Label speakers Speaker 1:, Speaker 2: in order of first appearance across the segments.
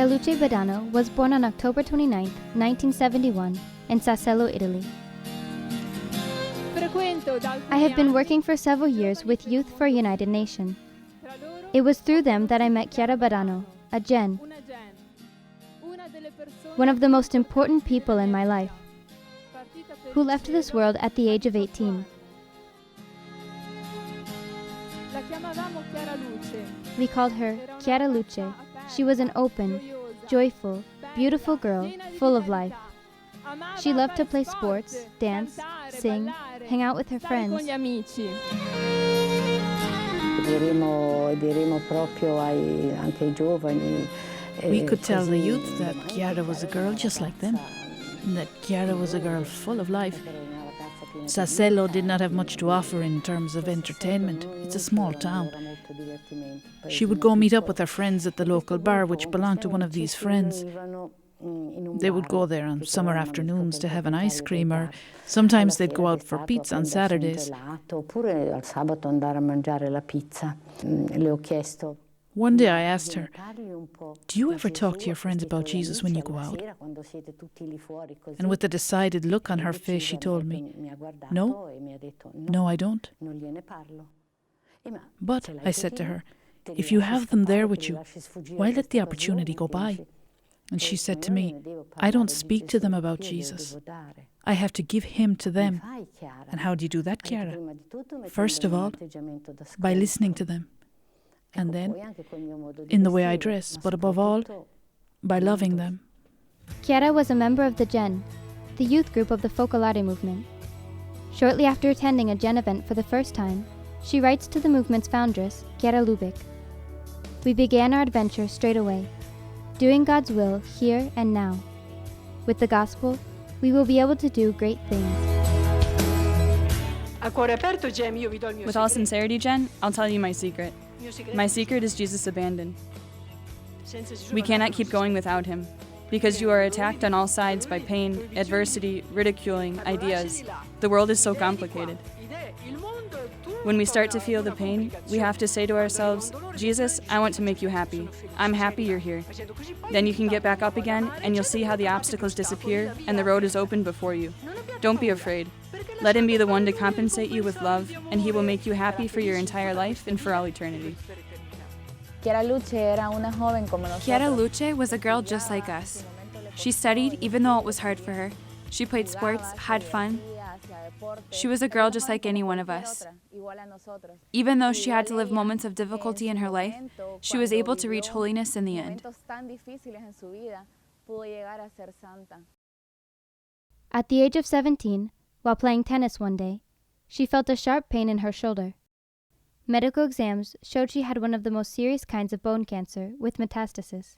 Speaker 1: Chiara Luce Badano was born on October 29, 1971, in Sassello, Italy. I have been working for several years with Youth for a United Nation. It was through them that I met Chiara Badano, a Gen, one of the most important people in my life, who left this world at the age of 18. We called her Chiara Luce. She was an open, joyful, beautiful girl, full of life. She loved to play sports, dance, sing, hang out with her friends.
Speaker 2: We could tell the youth that Chiara was a girl just like them, and that Chiara was a girl full of life. Sassello did not have much to offer in terms of entertainment. It's a small town. She would go meet up with her friends at the local bar, which belonged to one of these friends. They would go there on summer afternoons to have an ice cream, or sometimes they'd go out for pizza on Saturdays. One day I asked her, "Do you ever talk to your friends about Jesus when you go out?" And with a decided look on her face, she told me, "No, I don't." "But," I said to her, "if you have them there with you, why let the opportunity go by?" And she said to me, "I don't speak to them about Jesus. I have to give him to them." And how do you do that, Chiara? First of all, by listening to them. And then, in the way I dress, but above all, by loving them.
Speaker 1: Chiara was a member of the Gen, the youth group of the Focolare movement. Shortly after attending a Gen event for the first time, she writes to the movement's foundress, Chiara Lubick. "We began our adventure straight away, doing God's will here and now. With the gospel, we will be able to do great things."
Speaker 3: With all sincerity, Jen, I'll tell you my secret. My secret is Jesus abandoned. We cannot keep going without him, because you are attacked on all sides by pain, adversity, ridiculing, ideas. The world is so complicated. When we start to feel the pain, we have to say to ourselves, "Jesus, I want to make you happy. I'm happy you're here." Then you can get back up again, and you'll see how the obstacles disappear and the road is open before you. Don't be afraid. Let him be the one to compensate you with love, and he will make you happy for your entire life and for all eternity.
Speaker 4: Chiara Luce was a girl just like us. She studied even though it was hard for her. She played sports, had fun. She was a girl just like any one of us. Even though she had to live moments of difficulty in her life, she was able to reach holiness in the end.
Speaker 1: At the age of 17, while playing tennis one day, she felt a sharp pain in her shoulder. Medical exams showed she had one of the most serious kinds of bone cancer with metastasis.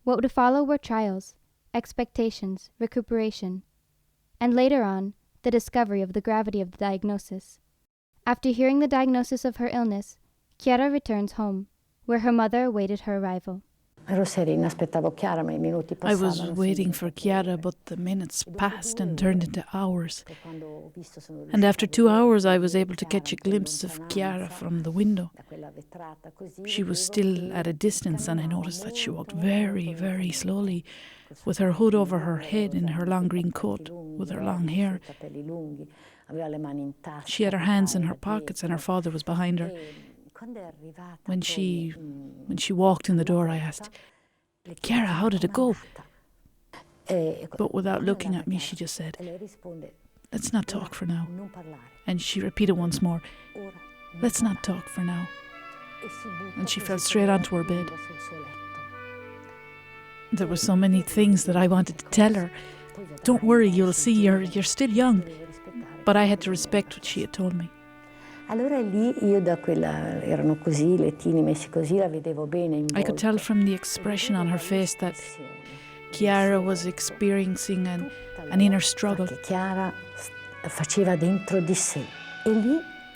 Speaker 1: What would follow were trials, expectations, recuperation, and later on, the discovery of the gravity of the diagnosis. After hearing the diagnosis of her illness, Chiara returns home, where her mother awaited her arrival.
Speaker 2: I was waiting for Chiara, but the minutes passed and turned into hours. And after 2 hours, I was able to catch a glimpse of Chiara from the window. She was still at a distance, and I noticed that she walked very, very slowly, with her hood over her head in her long green coat, with her long hair. She had her hands in her pockets, and her father was behind her. When she walked in the door, I asked, "Chiara, how did it go?" But without looking at me, she just said, "Let's not talk for now." And she repeated once more, "Let's not talk for now." And she fell straight onto her bed. There were so many things that I wanted to tell her. "Don't worry, you'll see, you're still young." But I had to respect what she had told me. I could tell from the expression on her face that Chiara was experiencing an inner struggle.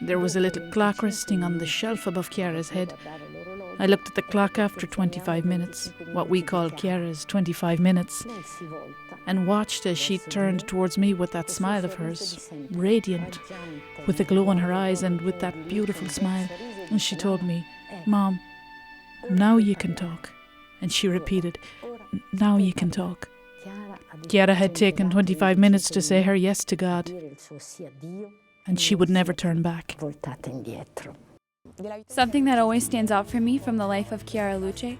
Speaker 2: There was a little clock resting on the shelf above Chiara's head. I looked at the clock after 25 minutes, what we call Chiara's 25 minutes, and watched as she turned towards me with that smile of hers, radiant, with a glow in her eyes and with that beautiful smile. And she told me, "Mom, now you can talk, and she repeated, "Now you can talk." Chiara had taken 25 minutes to say her yes to God, and she would never turn back.
Speaker 4: Something that always stands out for me from the life of Chiara Luce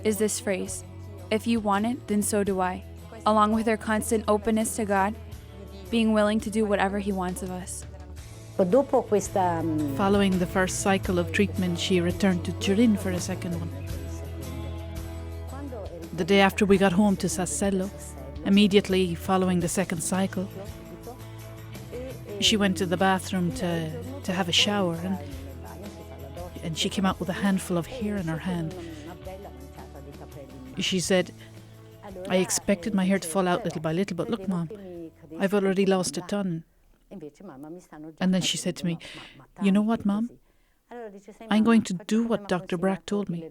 Speaker 4: is this phrase, "If you want it, then so do I," along with her constant openness to God, being willing to do whatever He wants of us.
Speaker 2: Following the first cycle of treatment, she returned to Turin for a second one. The day after we got home to Sassello, immediately following the second cycle, she went to the bathroom to have a shower, and she came out with a handful of hair in her hand. She said, "I expected my hair to fall out little by little, but look, Mom, I've already lost a ton." And then she said to me, "You know what, Mom? I'm going to do what Dr. Brack told me."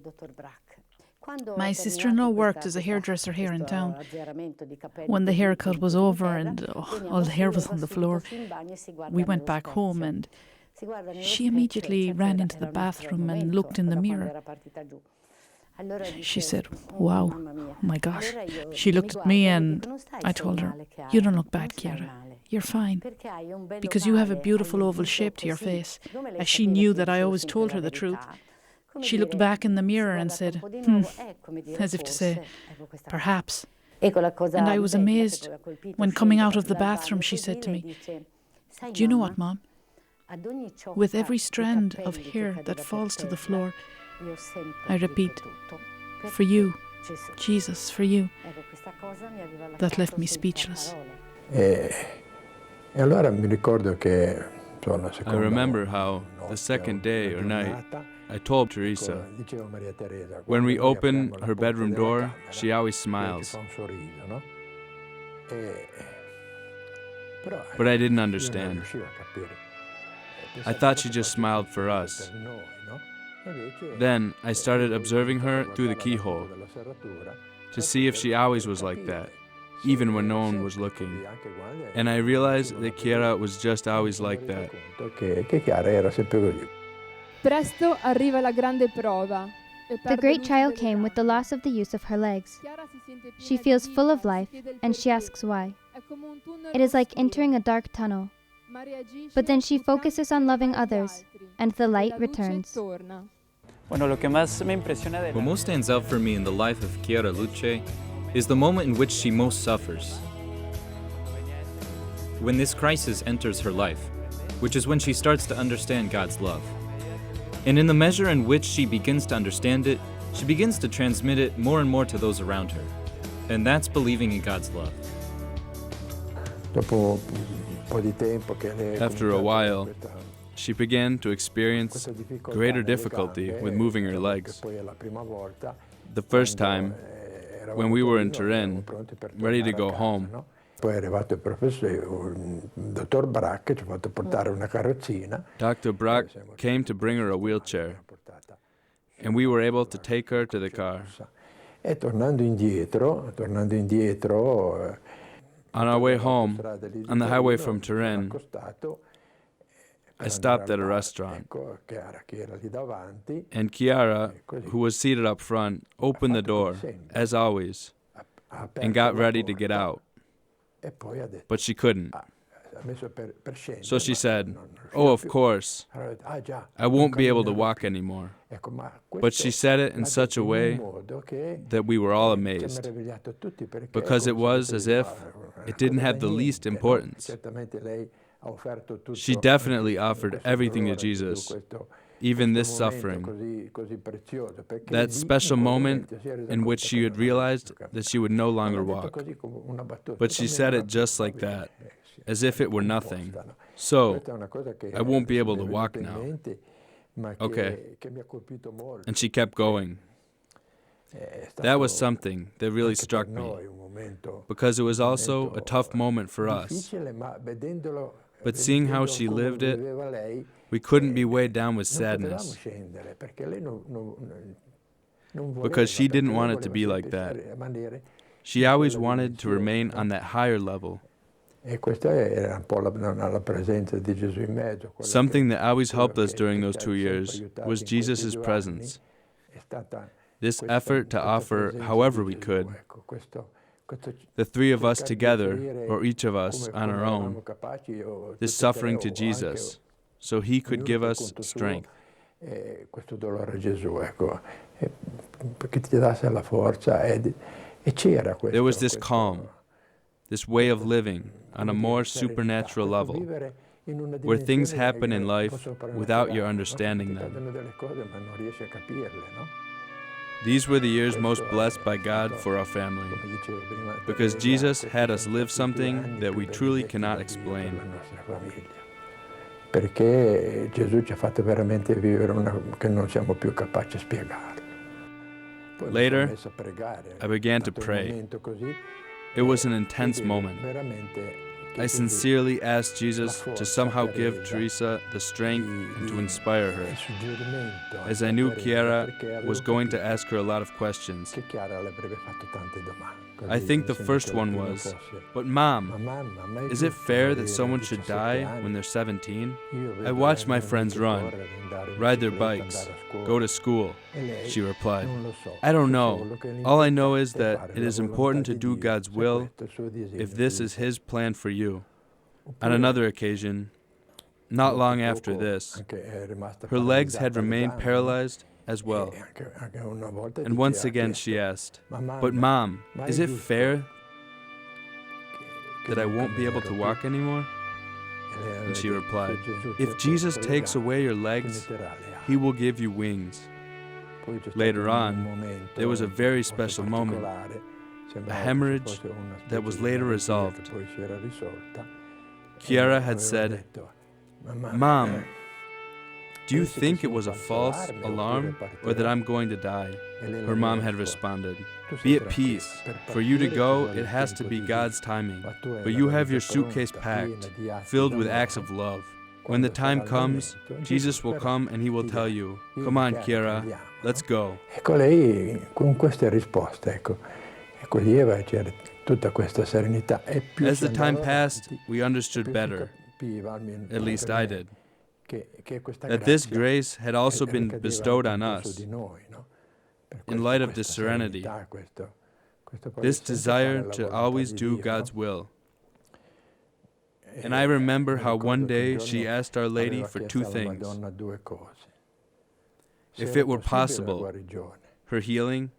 Speaker 2: My sister-in-law worked as a hairdresser here in town. When the haircut was over and all the hair was on the floor, we went back home, and she immediately ran into the bathroom and looked in the mirror. She said, "Wow, oh my gosh." She looked at me and I told her, "You don't look bad, Chiara. You're fine, because you have a beautiful oval shape to your face," as she knew that I always told her the truth. She looked back in the mirror and said, as if to say, "Perhaps." And I was amazed when, coming out of the bathroom, she said to me, "Do you know what, Mom? With every strand of hair that falls to the floor, I repeat, for you, Jesus, for you." That left me speechless.
Speaker 5: I remember how, the second day or night, I told Teresa, when we open her bedroom door, she always smiles. But I didn't understand. I thought she just smiled for us. Then I started observing her through the keyhole to see if she always was like that, even when no one was looking. And I realized that Chiara was just always like that.
Speaker 6: Presto arriva la grande prova.
Speaker 1: The great trial came with the loss of the use of her legs. She feels full of life, and she asks why. It is like entering a dark tunnel. But then she focuses on loving others, and the light returns.
Speaker 7: What most stands out for me in the life of Chiara Luce is the moment in which she most suffers. When this crisis enters her life, which is when she starts to understand God's love. And in the measure in which she begins to understand it, she begins to transmit it more and more to those around her. And that's believing in God's love.
Speaker 5: After
Speaker 7: a while, she began to experience greater difficulty with moving her legs. The first time, when we were in Turin, ready to go home, Dr. Brack came to bring her a wheelchair, and we were able to take her to the car. On our way home, on the highway from Turin, I stopped at a restaurant, and Chiara, who was seated up front, opened the door, as always, and got ready to get out. But she couldn't. So she said, "Oh, of course, I won't be able to walk anymore." But she said it in such a way that we were all amazed, because it was as if it didn't have the least importance. She definitely offered everything to Jesus, even this suffering, that special moment in which she had realized that she would no longer walk. But she said it just like that, as if it were nothing. "So, I won't be able to walk now." Okay. And she kept going. That was something that really struck me, because it was also a tough moment for us. But seeing how she lived it, we couldn't be weighed down with sadness, because she didn't want it to be like that. She always wanted to remain on that higher level. Something that always helped us during those 2 years was Jesus' presence.
Speaker 5: this effort to offer however we could, the three of us together, or each of us on our own, this suffering to Jesus, so he could give us strength. There was this calm, this way of living on a more supernatural level, where things happen in life without your understanding them. These were the years most blessed by God for our family, because Jesus had us live something that we truly cannot explain.
Speaker 7: Perché Gesù ci ha fatto veramente vivere una che non siamo più capaci a spiegare.
Speaker 5: Later, I began to pray. It was an intense moment. I sincerely asked Jesus to somehow give Teresa the strength and to inspire her, as I knew Chiara was going to ask her a lot of questions. I think the first one was, "But Mom, is it fair that someone should die when they're 17? I watch my friends run, ride their bikes, go to school." She replied, "I don't know. All I know is that it is important to do God's will if this is His plan for you." On another occasion, not long after this, her legs had remained paralyzed as well. And once again she asked, "But Mom, is it fair that I won't be able to walk anymore?" And she replied, "If Jesus takes away your legs, He will give you wings." Later on, there was a very special moment, a hemorrhage that was later resolved. Chiara had said, "Mom, do you think it was a false alarm or that I'm going to die?" Her mom had responded, "Be at peace. For you to go, it has to be God's timing. But you have your suitcase packed, filled with acts of love. When the time comes, Jesus will come and He will tell you, 'Come on, Chiara, let's go.'"
Speaker 7: Ecco, lei con queste risposte, coglieva c'era tutta questa serenità.
Speaker 5: As the time passed, we understood better, at least I did, that this grace had also been bestowed on us in light of this serenity, this desire to always do God's will. And I remember how one day she asked Our Lady for two things: if it were possible, her healing,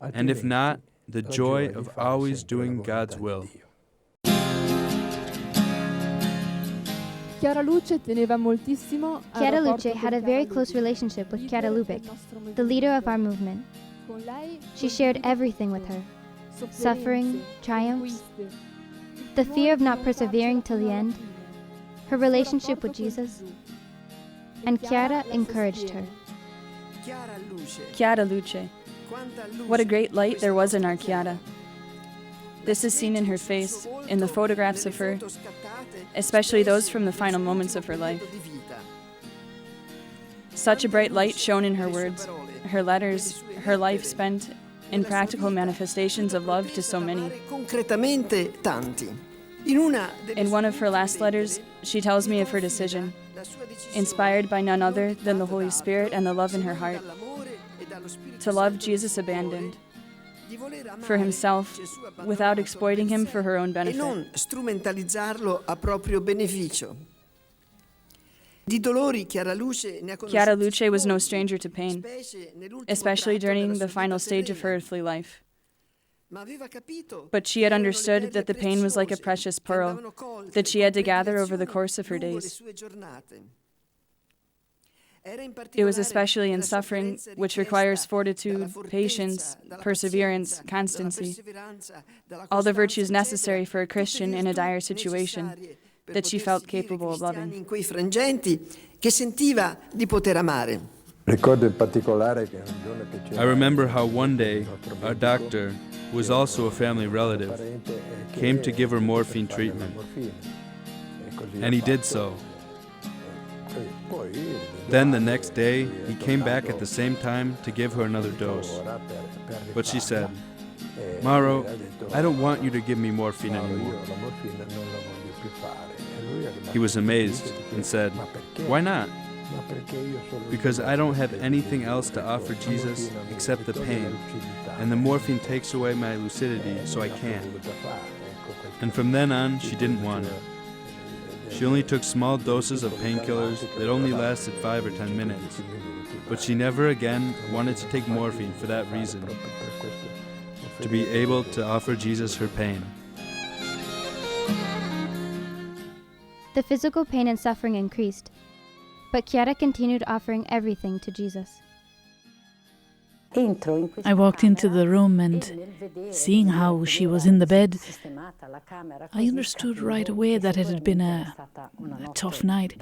Speaker 5: and if not, the joy of always doing God's will.
Speaker 6: Chiara Luce
Speaker 1: had a very close relationship with Chiara Lubick, the leader of our movement. She shared everything with her: suffering, triumphs, the fear of not persevering till the end, her relationship with Jesus, and Chiara encouraged her.
Speaker 3: Chiara Luce. What a great light there was in our Chiara. This is seen in her face, in the photographs of her, especially those from the final moments of her life. Such a bright light shone in her words, her letters, her life spent in practical manifestations of love to so many. In one of her last letters, she tells me of her decision, inspired by none other than the Holy Spirit and the love in her heart, to love Jesus abandoned, for Himself, without exploiting Him for her own benefit. Chiara Luce was no stranger to pain, especially during the final stage of her earthly life. But she had understood that the pain was like a precious pearl that she had to gather over the course of her days. It was especially in suffering, which requires fortitude, patience, perseverance, constancy, all the virtues necessary for a Christian in a dire situation, that she felt capable of loving.
Speaker 5: I remember how one day our doctor, who was also a family relative, came to give her morphine treatment. And he did so. Then the next day, he came back at the same time to give her another dose. But she said, "Mauro, I don't want you to give me morphine anymore." He was amazed and said, "Why not?" Because I don't have anything else to offer Jesus except the pain, and the morphine takes away my lucidity, so I can't. And from then on, she didn't want it. She only took small doses of painkillers that only lasted 5 or 10 minutes. But she never again wanted to take morphine for that reason, to be able to offer Jesus her pain.
Speaker 1: The physical pain and suffering increased, but Chiara continued offering everything to Jesus.
Speaker 2: I walked into the room and, seeing how she was in the bed, I understood right away that it had been a tough night.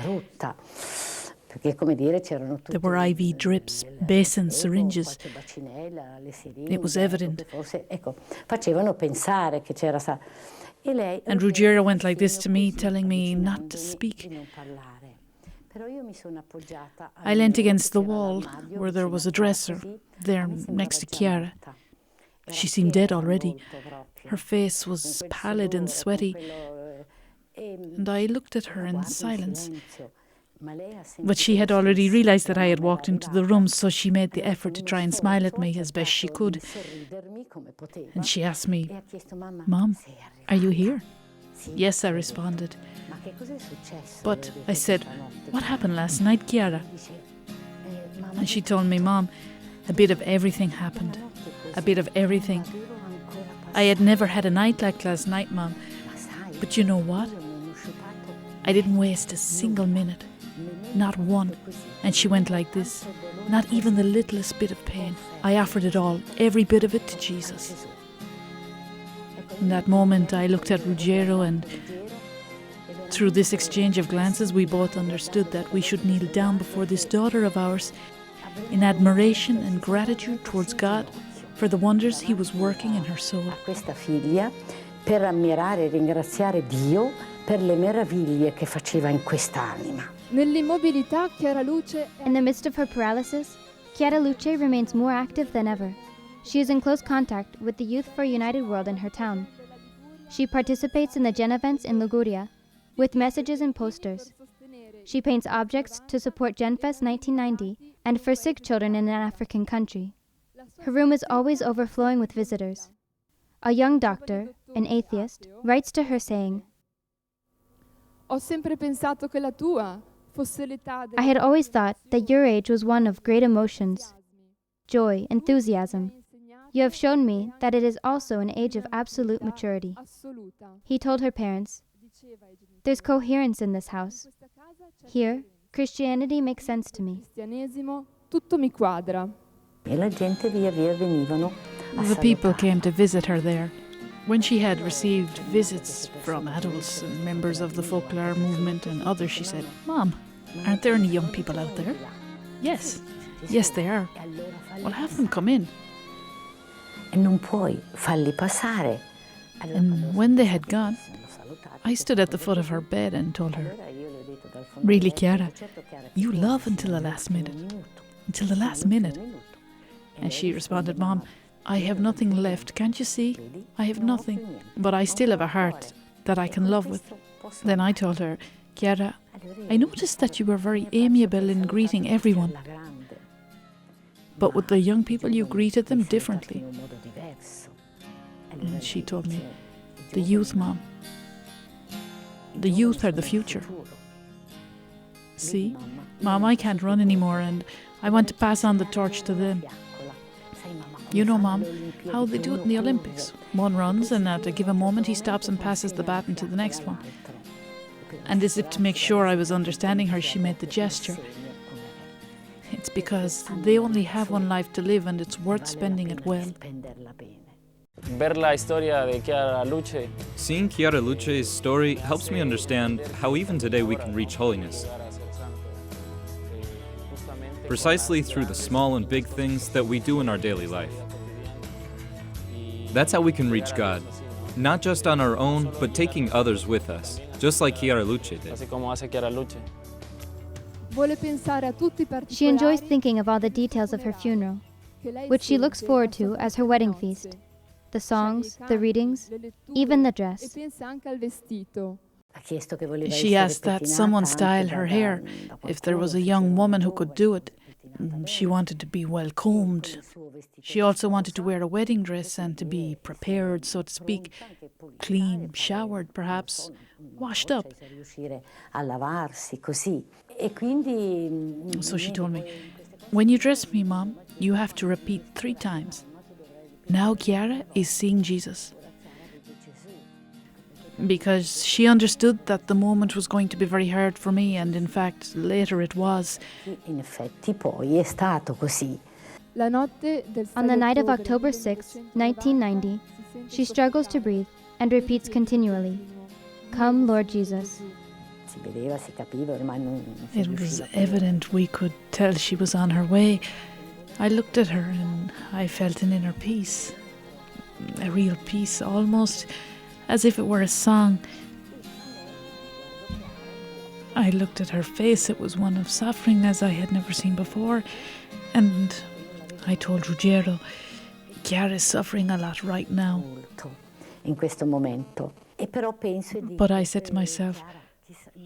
Speaker 2: There were IV drips, basins, syringes. It was evident. And Ruggiero went like this to me, telling me not to speak. I leant against the wall, where there was a dresser, there next to Chiara. She seemed dead already. Her face was pallid and sweaty, and I looked at her in silence. But she had already realized that I had walked into the room, so she made the effort to try and smile at me as best she could. And she asked me, "Mom, are you here?" "Yes," I responded. "But," I said, "what happened last night, Chiara?" And she told me, "Mom, a bit of everything happened. A bit of everything. I had never had a night like last night, Mom. But you know what? I didn't waste a single minute. Not one." And she went like this. "Not even the littlest bit of pain. I offered it all, every bit of it, to Jesus." In that moment, I looked at Ruggiero, and through this exchange of glances, we both understood that we should kneel down before this daughter of ours in admiration and gratitude towards God for the wonders He was working in her soul.
Speaker 8: Questa figlia per ammirare e ringraziare Dio per le meraviglie che faceva in quest'anima.
Speaker 6: Nell'immobilità, Chiara Luce
Speaker 1: In the midst of her paralysis, Chiara Luce remains more active than ever. She is in close contact with the Youth for a United World in her town. She participates in the Gen events in Liguria with messages and posters. She paints objects to support GenFest 1990 and for sick children in an African country. Her room is always overflowing with visitors. A young doctor, an atheist, writes to her saying,
Speaker 6: Ho sempre pensato che la tua fosse l'età
Speaker 1: I had always thought that your age was one of great emotions, joy, enthusiasm. You have shown me that it is also an age of absolute maturity. He told her parents, there's coherence in this house. Here, Christianity makes sense to me.
Speaker 6: Tutto mi quadra.
Speaker 2: The people came to visit her there. When she had received visits from adults and members of the folklore movement and others, she said, "Mom, aren't there any young people out there?" "Yes, yes they are." "Well, have them come in."
Speaker 8: Non puoi farli passare.
Speaker 2: And when they had gone, I stood at the foot of her bed and told her, "Really, Chiara, you love until the last minute. Until the last minute." And she responded, "Mom, I have nothing left, can't you see? I have nothing, but I still have a heart that I can love with." Then I told her, "Chiara, I noticed that you were very amiable in greeting everyone, but with the young people you greeted them differently." And she told me, "The youth, Mom. The youth are the future. See, Mom, I can't run anymore and I want to pass on the torch to them. You know, Mom, how they do it in the Olympics. One runs and at a given moment he stops and passes the baton to the next one." And as if to make sure I was understanding her, she made the gesture. "It's because they only have one life to live and it's worth spending it well."
Speaker 9: Seeing Chiara Luce's story helps me understand how even today we can reach holiness. Precisely through the small and big things that we do in our daily life. That's how we can reach God, not just on our own, but taking others with us, just like Chiara Luce did.
Speaker 1: She enjoys thinking of all the details of her funeral, which she looks forward to as her wedding feast. The songs, the readings, even the dress.
Speaker 2: She asked that someone style her hair, if there was a young woman who could do it. She wanted to be well combed. She also wanted to wear a wedding dress and to be prepared, so to speak, clean, showered perhaps, washed up. So she told me, when you dress me, Mom, you have to repeat 3 times. Now Chiara is seeing Jesus. Because she understood that the moment was going to be very hard for me, and in fact, later it was.
Speaker 8: In effetti poi è stato così.
Speaker 1: On the night of October 6, 1990, she struggles to breathe and repeats continually, "Come, Lord Jesus."
Speaker 2: It was evident, we could tell she was on her way. I looked at her and I felt an inner peace. A real peace, almost as if it were a song. I looked at her face, it was one of suffering as I had never seen before. And I told Ruggiero, Chiara is suffering a lot right now. But I said to myself,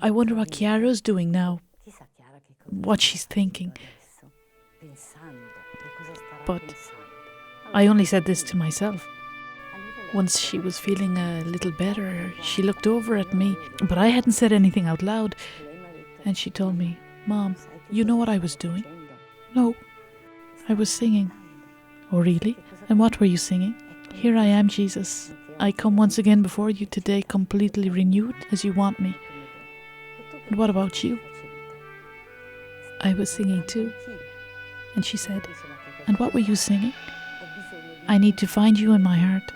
Speaker 2: I wonder what Chiara's doing now, what she's thinking. But I only said this to myself. Once she was feeling a little better, she looked over at me, but I hadn't said anything out loud. And she told me, Mom, you know what I was doing? No, I was singing. Oh, really? And what were you singing? Here I am, Jesus. I come once again before you today, completely renewed as you want me. And what about you? I was singing too. And she said, and what were you singing? I need to find you in my heart.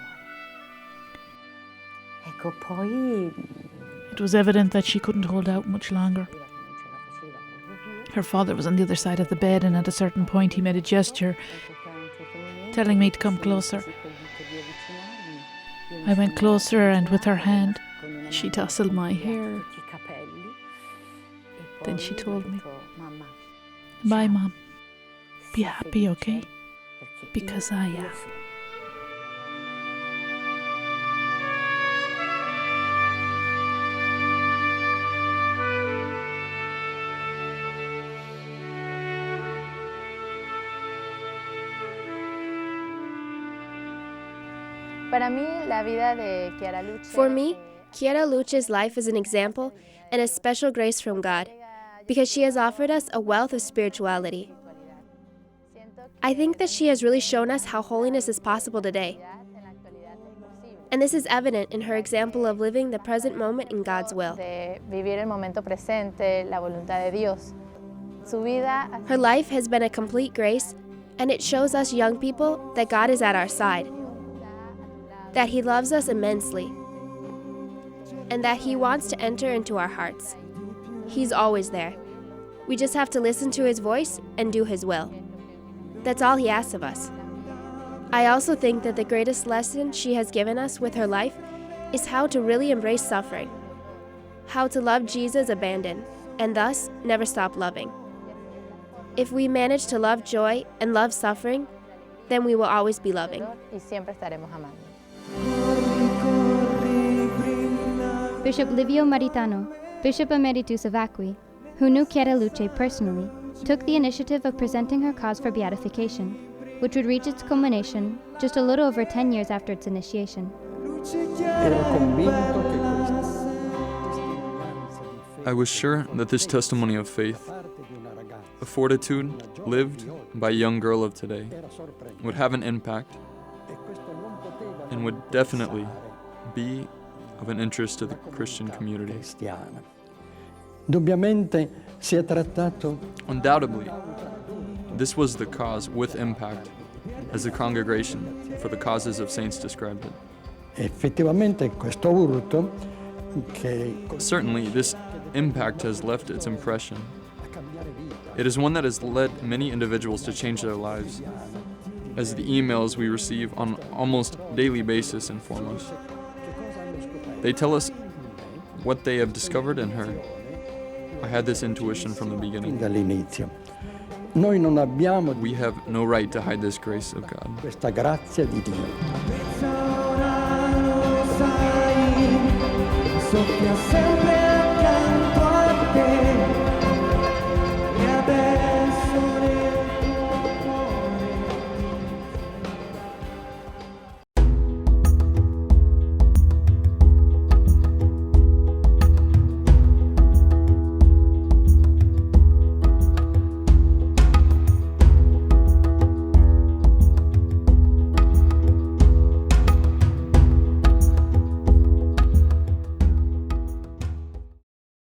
Speaker 2: It was evident that she couldn't hold out much longer. Her father was on the other side of the bed, and at a certain point he made a gesture, telling me to come closer. I went closer, and with her hand, she tousled my hair. Then she told me, bye, Mom. Be happy, okay? Because I am.
Speaker 10: For me, Chiara Luce's life is an example and a special grace from God, because she has offered us a wealth of spirituality. I think that she has really shown us how holiness is possible today. And this is evident in her example of living the present moment in God's will. Her life has been a complete grace, and it shows us young people that God is at our side, that He loves us immensely, and that He wants to enter into our hearts. He's always there. We just have to listen to His voice and do His will. That's all He asks of us. I also think that the greatest lesson she has given us with her life is how to really embrace suffering, how to love Jesus abandoned, and thus never stop loving. If we manage to love joy and love suffering, then we will always be loving.
Speaker 1: Bishop Livio Maritano, Bishop Emeritus of Acqui, who knew Chiara Luce personally, took the initiative of presenting her cause for beatification, which would reach its culmination just a little over 10 years after its initiation.
Speaker 11: I was sure that this testimony of faith, a fortitude lived by a young girl of today, would have an impact and would definitely be of an interest to the Christian community. Undoubtedly, this was the cause with impact, as the congregation for the causes of saints described it. Certainly, this impact has left its impression. It is one that has led many individuals to change their lives, as the emails we receive on almost daily basis inform us. They tell us what they have discovered in her. I had this intuition from the beginning. We have no right to hide this grace of God.